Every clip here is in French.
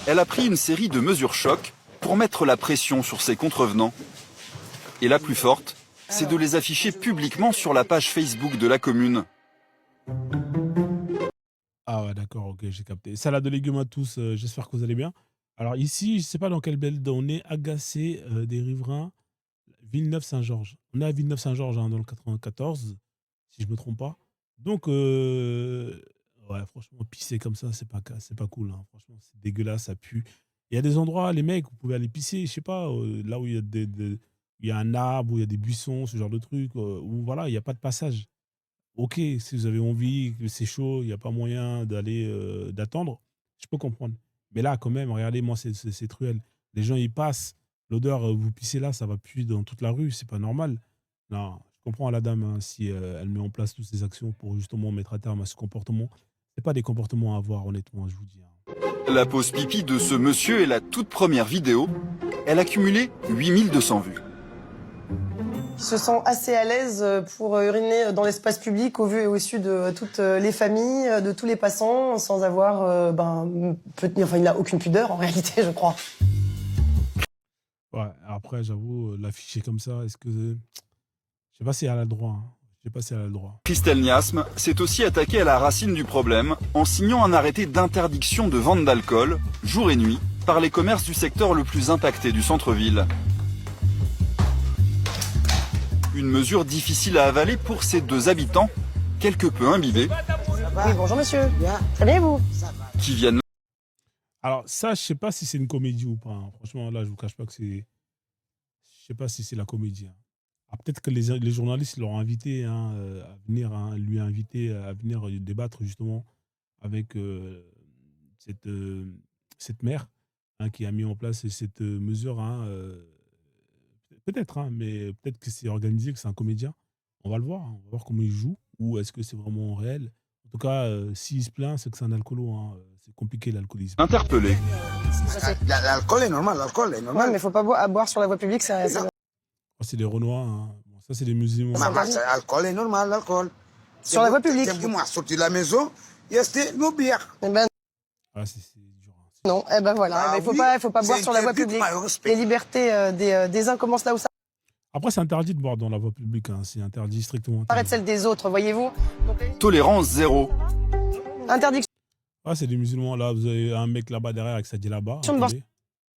elle a pris une série de mesures choc pour mettre la pression sur ces contrevenants. Et la plus forte, c'est de les afficher publiquement sur la page Facebook de la commune. Ah ouais, d'accord, ok, j'ai capté. Salade de légumes à tous, j'espère que vous allez bien. Alors ici, je sais pas dans quelle belle on est agacé des riverains Villeneuve-Saint-Georges. On est à Villeneuve-Saint-Georges hein, dans le 94, si je me trompe pas. Donc, ouais, franchement, pisser comme ça, c'est pas cool. Hein. Franchement, c'est dégueulasse, ça pue. Il y a des endroits, les mecs, vous pouvez aller pisser, je sais pas, là où il y a il y a un arbre, où il y a des buissons, ce genre de trucs, où voilà, il n'y a pas de passage. OK, si vous avez envie, que c'est chaud, il y a pas moyen d'aller, d'attendre, je peux comprendre. Mais là, quand même, regardez, moi, cette ruelle. Les gens, ils passent, l'odeur, vous pissez là, ça va puer dans toute la rue, c'est pas normal. Non, je comprends la dame, hein, si, elle met en place toutes ces actions pour justement mettre à terme à ce comportement. C'est pas des comportements à avoir, honnêtement, je vous dis, hein. La pause pipi de ce monsieur est la toute première vidéo. Elle a cumulé 8200 vues. Ils se sentent assez à l'aise pour uriner dans l'espace public au vu et au su de toutes les familles, de tous les passants, sans avoir, enfin, il n'a aucune pudeur en réalité, je crois. Ouais, après, j'avoue, l'afficher comme ça, est-ce que je sais pas si elle a le droit, hein. Je sais pas si elle a le droit. Christelle Niasme s'est aussi attaquée à la racine du problème en signant un arrêté d'interdiction de vente d'alcool, jour et nuit, par les commerces du secteur le plus impacté du centre-ville. Une mesure difficile à avaler pour ces deux habitants, quelque peu imbibés, Oui, bonjour monsieur. Très bien, vous? qui viennent Alors ça, je sais pas si c'est une comédie ou pas, hein. Franchement, là, je vous cache pas que c'est je sais pas si c'est la comédie, hein. Ah, peut-être que les journalistes l'ont invité hein, à venir, hein, lui inviter à venir débattre justement avec cette, cette mère hein, qui a mis en place cette mesure. Hein, peut-être, hein, mais peut-être que c'est organisé, que c'est un comédien. On va le voir, hein, on va voir comment il joue, ou est-ce que c'est vraiment réel. En tout cas, s'il se plaint, c'est que c'est un alcoolo. Hein. C'est compliqué l'alcoolisme. interpellés. L'alcool est normal, l'alcool est Ouais, normal. mais faut pas boire sur la voie publique, c'est... Oh, c'est des Renois, hein. Bon, ça c'est des musulmans. L'alcool est normal, l'alcool. Sur la voie publique. Moi, sorti de la maison, il restait nos bières. Eh ben Ah, c'est dur. Hein. non, eh ben voilà, Ah il faut oui, pas boire c'est sur la voie interdit, publique. par respect. Les libertés des uns commencent là où ça Après, c'est interdit de boire dans la voie publique. Hein. C'est interdit, strictement arrête interdit. celle des autres, voyez-vous. Donc, Tolérance zéro. interdiction Ah, c'est des musulmans. Là, vous avez un mec là-bas derrière avec sa djellaba. de boire Attendez.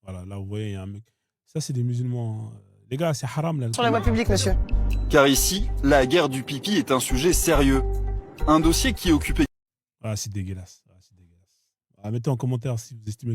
Voilà, là, vous voyez, il y a un mec. Ça, c'est des musulmans. Hein. Les gars, c'est haram, là. sur la voie publique, monsieur. Car ici, la guerre du pipi est un sujet sérieux. Un dossier qui occupait Ah, c'est dégueulasse. Ah, c'est dégueulasse. Ah, mettez en commentaire si vous estimez